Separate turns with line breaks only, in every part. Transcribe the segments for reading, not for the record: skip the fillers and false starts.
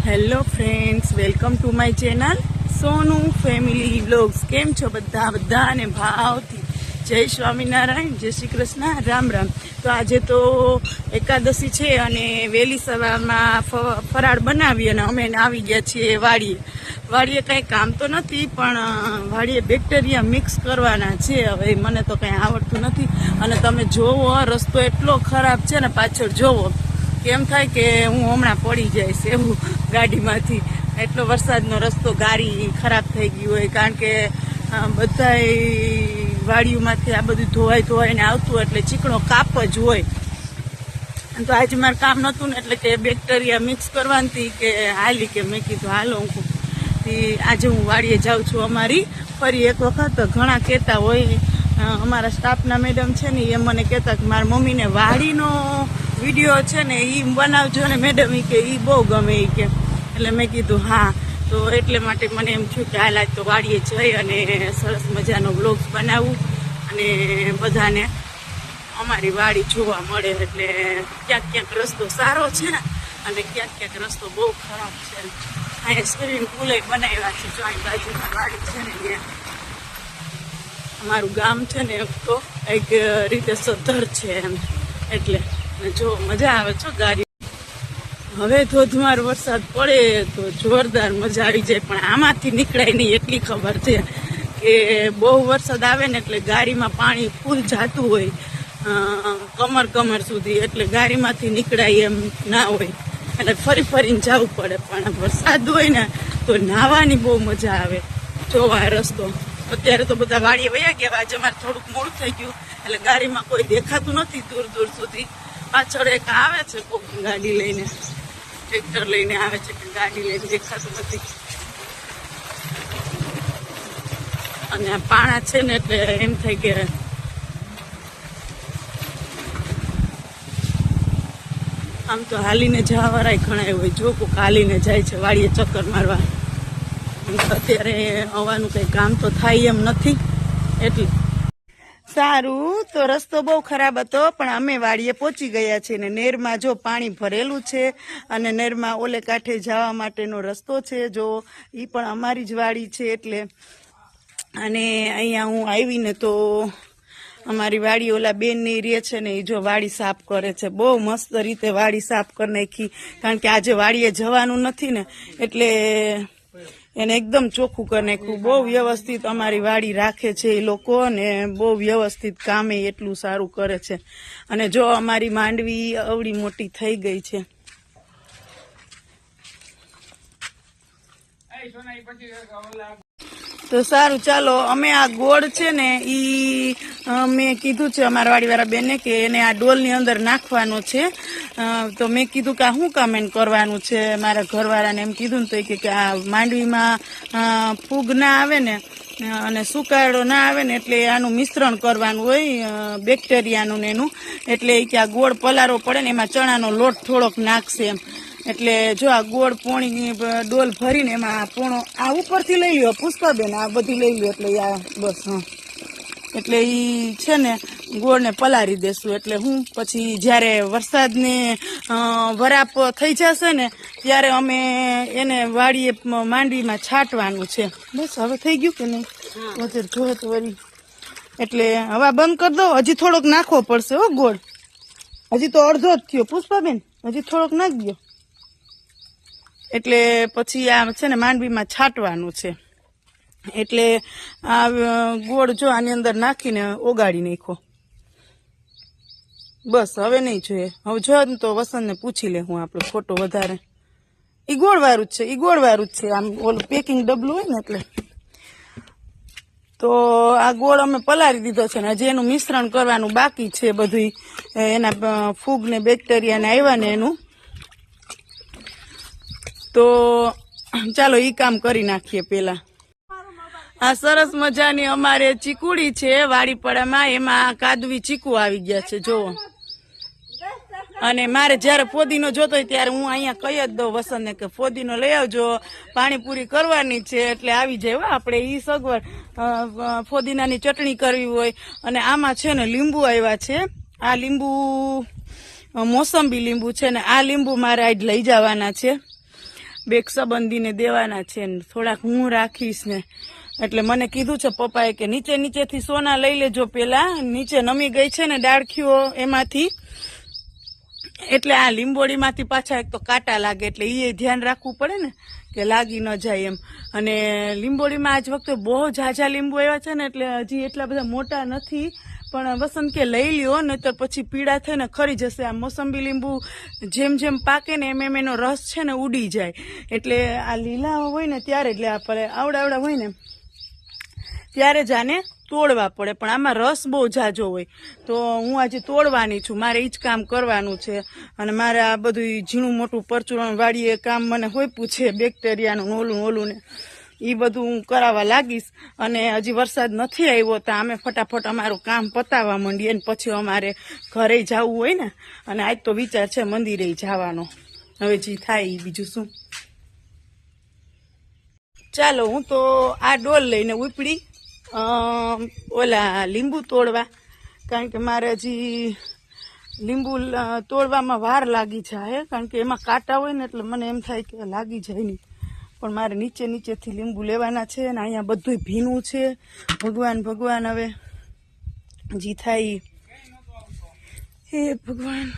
Hello friends, welcome to my channel Sonu family vlogs. કેમ છો બધાને ભાવથી જય સ્વામિનારાયણ, જય શ્રી કૃષ્ણ, રામ રામ. તો આજે તો એકાદશી છે અને વહેલી સવારમાં ફરાળ બનાવી અને અમે આવી ગયા છીએ વાડીએ કંઈ કામ તો નથી, પણ વાડીએ બેક્ટેરિયા મિક્સ કરવાના છે. હવે મને તો કંઈ આવડતું નથી અને તમે જોવો રસ્તો એટલો ખરાબ છે ને, પાછળ જોવો કેમ થાય કે હું હમણાં પડી જઈશ એવું ગાડીમાંથી. એટલો વરસાદનો રસ્તો, ગાડી ખરાબ થઈ ગઈ હોય, કારણ કે બધા વાડીઓમાંથી આ બધું ધોવાઈને આવતું એટલે ચીકણો કાપ જ હોય. તો આજે મારે કામ નહોતું ને, એટલે કે બેક્ટેરિયા મિક્સ કરવાની કે હાલી, કે મેં કીધું હાલો હું આજે હું વાડીએ જાઉં છું અમારી ફરી એક વખત. ઘણા કહેતા હોય, અમારા સ્ટાફના મેડમ છે ને, એ મને કહેતા કે મારા મમ્મીને વાડીનો વિડીયો છે ને એ બનાવજો ને મેડમ, એ કે એ બહુ ગમે એ કે. એટલે મેં કીધું હા. તો એટલે માટે મને એમ થયું કે હાલ આજ તો વાડીએ જઈ અને સરસ મજાનો વ્લોગ્સ બનાવું અને બધાને અમારી વાડી જોવા મળે. એટલે ક્યાંક ક્યાંક રસ્તો સારો છે અને ક્યાંક ક્યાંક રસ્તો બહુ ખરાબ છે. અહીંયા સ્વિમિંગ પુલે બનાવ્યા છે, જો અહીં બાજુમાં વાડી છે ને ત્યાં. અમારું ગામ છે ને તો એક રીતે સધર છે એમ, એટલે જો મજા આવે છો ગાડી. હવે ધોધમાર વરસાદ પડે તો જોરદાર મજા આવી જાય, પણ આમાંથી નીકળાય નહીં એટલી ખબર છે કે બહુ વરસાદ આવે ને એટલે ગાડીમાં પાણી ફૂલ જાતું હોય કમર સુધી, એટલે ગાડીમાંથી નીકળાય એમ ના હોય, એટલે ફરીને જવું પડે. પણ વરસાદ હોય ને તો નાહવાની બહુ મજા આવે. જોવા રસ્તો અત્યારે તો બધા વાડીએ વયા ગયા. આજે અમારે થોડુંક મોડું થઈ ગયું એટલે ગાડીમાં કોઈ દેખાતું નથી દૂર સુધી. પાછળ એક આવે છે કોક ગાડી લઈને, ટ્રેક્ટર લઈને આવે છે, કે ગાડી લઈને દેખાતું નથી. અને આ પાણા છે ને એટલે એમ થાય કે આમ તો હાલીને જવા વાળા ઘણા હોય. જો કોક હાલીને જાય છે વાડીએ ચક્કર મારવા. અત્યારે આવવાનું કંઈ કામ તો થાય એમ નથી એટલે સારું. તો રસ્તો બહુ ખરાબ હતો, પણ અમે વાડીએ પહોંચી ગયા છીએ ને નહેરમાં જો પાણી ભરેલું છે અને નહેરમાં ઓલે કાંઠે જવા માટેનો રસ્તો છે. જો એ પણ અમારી જ વાડી છે એટલે. અને અહીંયા હું આવીને તો અમારી વાડી ઓલા બેનની રે છે ને, એ જો વાડી સાફ કરે છે. બહુ મસ્ત રીતે વાડી સાફ કરી નાખી, કારણ કે આજે વાડીએ જવાનું નથી ને એટલે એને એકદમ ચોખ્ખું કરી નાખ્યું. બહુ વ્યવસ્થિત અમારી વાડી રાખે છે એ લોકો, અને બહુ વ્યવસ્થિત કામે એટલું સારું કરે છે. અને જો અમારી માંડવી અવડી મોટી થઈ ગઈ છે. તો સારું, ચાલો અમે આ ગોળ છે ને ઈ મેં કીધું છે અમારા વાડીવાળા બેને કે એને આ ડોલની અંદર નાખવાનો છે. તો મેં કીધું કે આ શું કામ એને કરવાનું છે, મારા ઘરવાળાને એમ કીધું ને, તો કે આ માંડવીમાં ફૂગ ના આવે ને અને સુકાળો ના આવે ને એટલે આનું મિશ્રણ કરવાનું હોય બેક્ટેરિયાનું ને એનું. એટલે કે આ ગોળ પલાળવો પડે ને, એમાં ચણાનો લોટ થોડોક નાખશે એમ. એટલે જો આ ગોળ પોણી ડોલ ભરીને એમાં પોણો આ ઉપરથી લઈ લ્યો પુષ્પાબેન, આ બધી લઈ લ્યો. એટલે આ બસ હા, એટલે એ છે ને ગોળને પલાળી દેશું. એટલે હું પછી જ્યારે વરસાદને વરાપ થઈ જશે ને ત્યારે અમે એને વાડીએ માંડવીમાં છાંટવાનું છે. બસ હવે થઈ ગયું કે નહીં વધારે જોવે તો વળી. એટલે હવા બંધ કરી દો. હજી થોડોક નાખવો પડશે હો ગોળ, હજી તો અડધો જ થયો પુષ્પાબેન, હજી થોડોક નાખી દો. એટલે પછી આ છે ને માંડવીમાં છાંટવાનું છે. એટલે આ ગોળ જો આની અંદર નાખીને ઓગાળી નાખો. બસ હવે નહીં જોઈએ. હવે જો ને તો વસંતને પૂછી લે હું આપણો ફોટો વધારે. એ ગોળવાળું જ છે, આમ ઓલું પેકિંગ ડબલું હોય ને એટલે. તો આ ગોળ અમે પલાળી દીધો છે ને હજી એનું મિશ્રણ કરવાનું બાકી છે બધું. એના ફૂગ ને બેક્ટેરિયા ને આવ્યા ને એનું. તો ચાલો ઈ કામ કરી નાખીએ પેલા. આ સરસ મજાની અમારે ચીકુડી છે વાડીપડામાં, એમાં કાદવી ચીકુ આવી ગયા છે જોવો. અને મારે જયારે ફોદીનો જોતો હોય ત્યારે હું અહીંયા કહી જ દઉં વસંતને કે ફોદીનો લઈ આવજો, પાણીપુરી કરવાની છે. એટલે આવી જાય આપણે ઈ સગવડ. ફોદીનાની ચટણી કરવી હોય. અને આમાં છે ને લીંબુ આવ્યા છે. આ લીંબુ મોસંબી લીંબુ છે ને, આ લીંબુ મારે આજ લઈ જવાના છે. બેક સંબંધીને દેવાના છે ને થોડાક હું રાખીશ ને એટલે મને કીધું છે પપ્પાએ કે નીચેથી સોના લઈ લેજો, પેલા નીચે નમી ગઈ છે ને ડાળખીઓ એમાંથી, એટલે આ લીંબોડીમાંથી પાછા એક તો કાંટા લાગે એટલે એ ધ્યાન રાખવું પડે ને કે લાગી ન જાય એમ. અને લીંબોડીમાં આજ વખતે બહુ ઝાઝા લીંબુ આવ્યા છે ને એટલે હજી એટલા બધા મોટા નથી, પણ વસંત કે લઈ લ્યો ને તો પછી પીળા થઈને ખરી જશે. આ મોસંબી લીંબુ જેમ જેમ પાકે ને એમ એનો રસ છે ને ઉડી જાય, એટલે આ લીલા હોય ને ત્યારે એટલે આપણે આવડા હોય ને ત્યારે જ આને તોડવા પડે, પણ આમાં રસ બહુ ઝાઝો હોય તો હું આજે તોડવાની છું, મારે એ જ કામ કરવાનું છે. અને મારે આ બધું ઝીણું મોટું પરચુરણ વાળીએ કામ મને હોય પૂછે બેક્ટેરિયાનું ઓલું ને એ બધું હું કરાવવા લાગીશ. અને હજી વરસાદ નથી આવ્યો તો અમે ફટાફટ અમારું કામ પતાવવા માંડીએ ને પછી અમારે ઘરે જવું હોય ને, અને આજ તો વિચાર છે મંદિરે જવાનો, હવે જે થાય બીજું શું. ચાલો હું તો આ ડોલ લઈને ઉપડી ઓલા લીંબુ તોડવા, કારણ કે મારે હજી લીંબુ તોડવામાં વાર લાગી જાય, કારણ કે એમાં કાંટા હોય ને એટલે મને એમ થાય કે લાગી જાય નહીં, પણ મારે નીચેથી લીંબુ લેવાના છે ને અહીંયા બધું ભીનું છે. ભગવાન હવે જી થાય હે ભગવાન.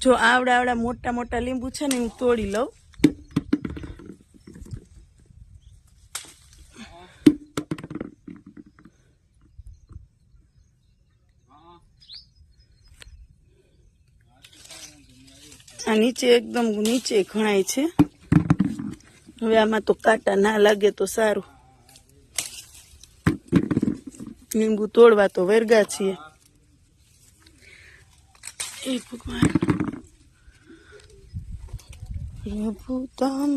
જો આવડા મોટા લીંબુ છે ને હું તોડી લઉં. આ નીચે એકદમ નીચે ઘણાય છે, હવે આમાં તો કાંટા ના લાગે તો સારું. લીંબુ તોડવા તો વર્ગા છીએ. એ ભગવાન પ્રભુ તમ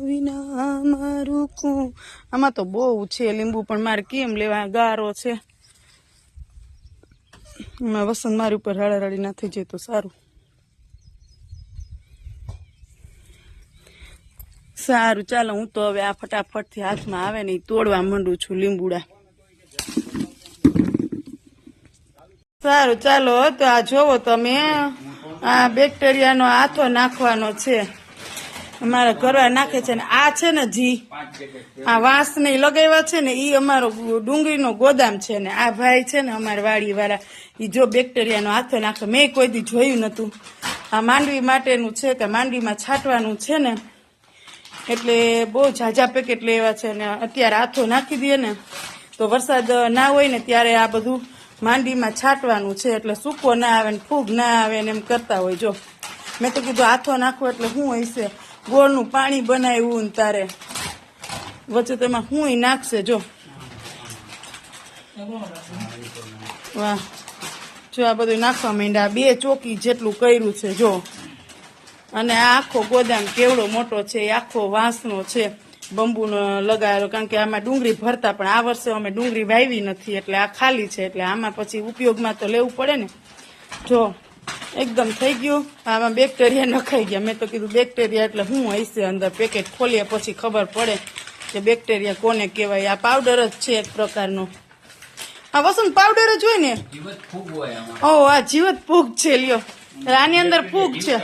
વિના મારું કોણ. આમાં તો બહુ છે લીંબુ, પણ મારે કેમ લેવા, ગારો છે. એમાં વસંત મારી ઉપર રાડારાડી ના થઈ જાય તો સારું. સારું ચાલો હું તો હવે આ ફટાફટથી હાથમાં આવે ને તોડવા માંડું છું લીંબુડા. સારું ચાલો તો આ જોવો તમે, આ બેક્ટેરિયાનો હાથો નાખવાનો છે, અમારા ઘરવા નાખે છે ને આ છે ને આ વાંસ ને લગાવ્યા છે ને એ અમારો ડુંગળીનો ગોદામ છે ને આ ભાઈ છે ને અમારા વાડી વાળા એ જો બેક્ટેરિયાનો હાથો નાખે, મેં કોઈ દી જોયું નતું. આ માંડવી માટેનું છે કે માંડવીમાં છાંટવાનું છે ને, એટલે બહુ ઝાઝા પેકેટ લેવા છે ને અત્યારે હાથો નાખી દઈએ ને તો વરસાદ ના હોય ને ત્યારે આ બધું માંડવીમાં છાંટવાનું છે, એટલે સૂકો ના આવે ને ફૂગ ના આવે ને એમ કરતા હોય. જો મેં તો કીધું હાથો નાખવો એટલે શું હોય છે, ગોળનું પાણી બનાવ્યું ને તારે વચ્ચે તેમાં શું નાખશે. જો વાહ, જો આ બધું નાખવા માંડ્યા, 2 ચોકી જેટલું કર્યું છે જો. અને આ આખો ગોદામ કેવડો મોટો છે, એ આખો વાંસનો છે, બંબુનો લગાવેલો, કારણ કે આમાં ડુંગળી ભરતા, પણ આ વર્ષે અમે ડુંગળી વાવી નથી એટલે આ ખાલી છે, એટલે આમાં પછી ઉપયોગમાં તો લેવું પડે ને. જો એકદમ થઈ ગયું, આમાં બેક્ટેરિયા નખાઈ ગયા. મેં તો કીધું બેક્ટેરિયા એટલે શું હશે, અંદર પેકેટ ખોલીએ પછી ખબર પડે કે બેક્ટેરિયા કોને કહેવાય. આ પાવડર જ છે એક પ્રકારનો, આ વસંત પાવડર જ હોય ને. આ જીવત ફૂગ છે, લ્યો આની અંદર ફૂગ છે,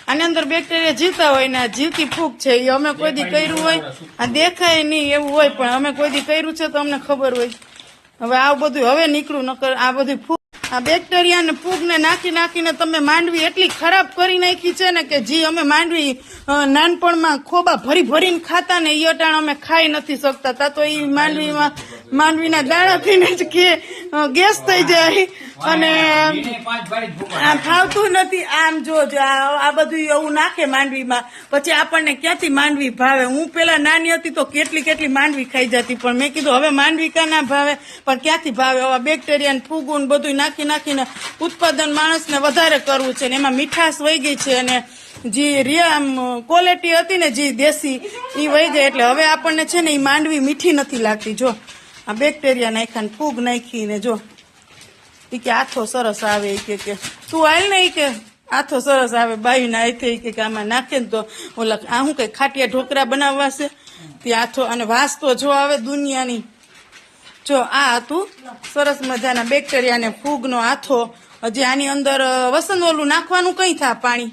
આની અંદર બેક્ટેરિયા જીવતા હોય ને આ જીવતી ફૂગ છે. એ અમે કોઈ દી કર્યું હોય, આ દેખાય નહીં એવું હોય, પણ અમે કોઈ દી કર્યું છે તો અમને ખબર હોય. હવે આ બધું હવે નીકળું નકર આ બધું ફૂગ, આ બેક્ટેરિયા ને ફૂગ ને નાખીને તમે માંડવી એટલી ખરાબ કરી નાખી છે ને કે જે અમે માંડવી નાનપણમાં ખોબા ભરીને ખાતા ને એ અટાણ અમે ખાઈ નથી શકતા તા, તો એ માંડવીના દાણાથીને જ ગેસ થઈ જાય અને ફાવતું નથી. આમ જો આ બધું એવું નાખે માંડવીમાં, પછી આપણને ક્યાંથી માંડવી ભાવે. હું પેલા નાની હતી તો કેટલી માંડવી ખાઈ જતી, પણ મેં કીધું હવે માંડવી કા ના ભાવે, પણ ક્યાંથી ભાવે. હવે બેક્ટેરિયા ને ફૂગું ને બધું નાખીને ઉત્પાદન માણસને વધારે કરવું છે ને એમાં મીઠાશ વહી ગઈ છે, અને જે આમ ક્વોલિટી હતી ને જે દેશી એ વહી જાય, એટલે હવે આપણને છે ને એ માંડવી મીઠી નથી લાગતી. જો આ બેક્ટેરિયા નાખ્યા ને ફૂગ નાખીને જો એ કે આથો સરસ આવે, કે તું હાલ ને કે આથો સરસ આવે બાયું હાથે કે આમાં નાખે ને તો ઓલા આ શું કઈ ખાટિયા ઢોકરા બનાવવા છે તે આથો. અને વાસ તો જો આવે દુનિયાની. જો આ હતું સરસ મજાના બેક્ટેરિયા ને ફૂગનો આથો. હજી આની અંદર વસંત ઓલું નાખવાનું કઈ થાય પાણી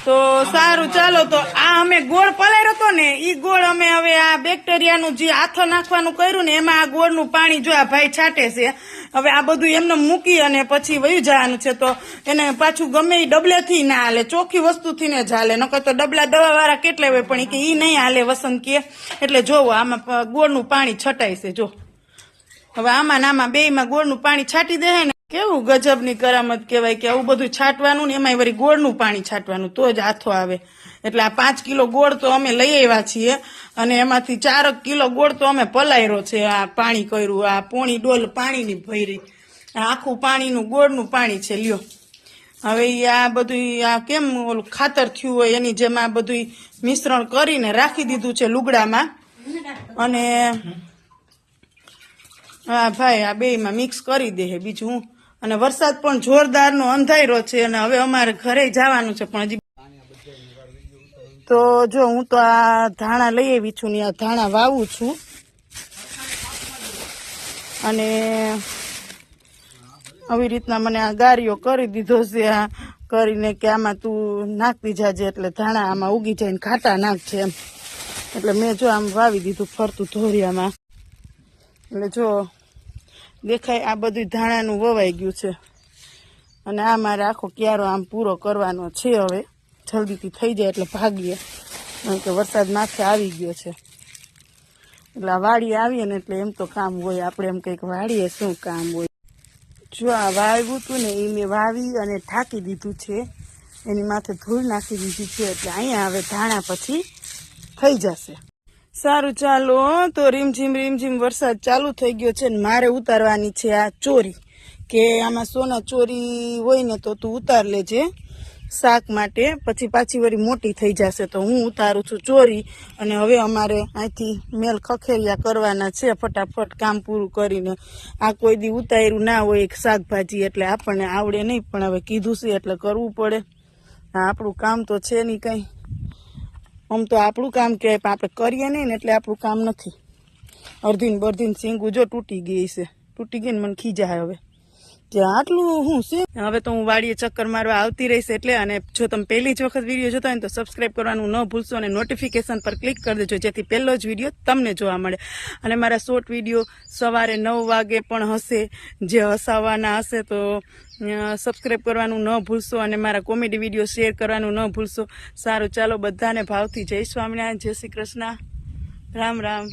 તો સારું ચાલો, તો આ અમે ગોળ પલાળ્યો હતો ને ઈ ગોળ અમે હવે આ બેક્ટેરિયાનું જે આથો નાખવાનું કર્યું ને એમાં આ ગોળનું પાણી જો આ ભાઈ છાંટે છે. હવે આ બધું એમને મૂકી અને પછી વયું જવાનું છે. તો એને પાછું ગમે એ ડબલેથી ના હાલે, ચોખ્ખી વસ્તુથી ને જ હાલે. નકર તો ડબલા દવા વાળા કેટલા હોય પણ કે ઈ નહીં હાલે વસંત કે. એટલે જોવો આમાં ગોળનું પાણી છટાય છે. જો હવે આમાં બેયમાં ગોળનું પાણી છાંટી દે ને, કેવું ગજબની કરામત કહેવાય કે આવું બધું છાંટવાનું ને એમાંય વળી ગોળનું પાણી છાંટવાનું તો જ આથો આવે. એટલે આ 5 કિલો ગોળ તો અમે લઈ આવ્યા છીએ અને એમાંથી 4 કિલો ગોળ તો અમે પલાયરો છે. આ પાણી કર્યું, આ પોણી ડોલ પાણીની ભરી, આખું પાણીનું ગોળનું પાણી છે. લ્યો હવે આ બધું આ કેમ ઓલું ખાતર થયું હોય એની જેમ આ બધું મિશ્રણ કરીને રાખી દીધું છે લુગડામાં. અને હા ભાઈ આ બેયમાં મિક્સ કરી દે બીજું હું. અને વરસાદ પણ જોરદારનો અંધાર્યો છે અને હવે અમારે ઘરે જવાનું છે. પણ હજી તો જો હું તો આ ધાણા લઈ આવી છું ને આ ધાણા વાવું છું. અને આવી રીતના મને આ ગારીઓ કરી દીધો છે આ કરીને કે આમાં તું નાખતી જાજે એટલે ધાણા આમાં ઉગી જાય ને ખાટા નાખજે એમ. એટલે મેં જો આમ વાવી દીધું ફરતું ધોરિયામાં. એટલે જો દેખાય આ બધું ધાણાનું વવાઈ ગયું છે. અને આ મારે આખો ક્યારો આમ પૂરો કરવાનો છે. હવે જલ્દીથી થઈ જાય એટલે ભાગીએ, કારણ કે વરસાદ માથે આવી ગયો છે. એટલે આ વાડીએ આવીએ ને એટલે એમ તો કામ હોય, આપણે એમ કંઈક વાડીએ શું કામ હોય. જો આ વાવ્યું હતું ને એ મેં વાવી અને ઢાંકી દીધું છે, એની માથે ધૂળ નાખી દીધી છે. એટલે અહીંયા હવે ધાણા પછી થઈ જશે. સારું ચાલો, તો રીમઝીમ વરસાદ ચાલુ થઈ ગયો છે ને મારે ઉતારવાની છે આ ચોરી. કે આમાં સોના ચોરી હોય ને તો તું ઉતાર લેજે શાક માટે, પછી પાછી વળી મોટી થઈ જશે. તો હું ઉતારું છું ચોરી. અને હવે અમારે અહીંથી મેલ ખખેરિયા કરવાના છે ફટાફટ કામ પૂરું કરીને. આ કોઈ દી ઉતાર્યું ના હોય એક શાકભાજી એટલે આપણને આવડે નહીં, પણ હવે કીધું છે એટલે કરવું પડે. આપણું કામ તો છે નહીં કંઈ, આમ તો આપણું કામ કહેવાય પણ આપણે કરીએ નહીં ને એટલે આપણું કામ નથી. અડધીને બરધીને સિંગું જો તૂટી ગઈ છે, તૂટી ગઈ ને મને ખીજાય હવે કે આટલું હું છે. હવે તો હું વાડીએ ચક્કર મારવા આવતી રહીશ એટલે. અને જો તમે પહેલી જ વખત વિડીયો જોતા હોય ને તો સબસ્ક્રાઈબ કરવાનું ન ભૂલશો અને નોટિફિકેશન પર ક્લિક કરી દેજો, જેથી પહેલો જ વિડીયો તમને જોવા મળે. અને મારા શોર્ટ વિડીયો સવારે 9 વાગે પણ હશે, જે હસાવવાના હશે. તો સબસ્ક્રાઈબ કરવાનું ન ભૂલશો અને મારા કોમેડી વિડીયો શેર કરવાનું ન ભૂલશો. સારું ચાલો, બધાને ભાવથી જય સ્વામિનારાયણ, જય શ્રી કૃષ્ણ, રામ રામ.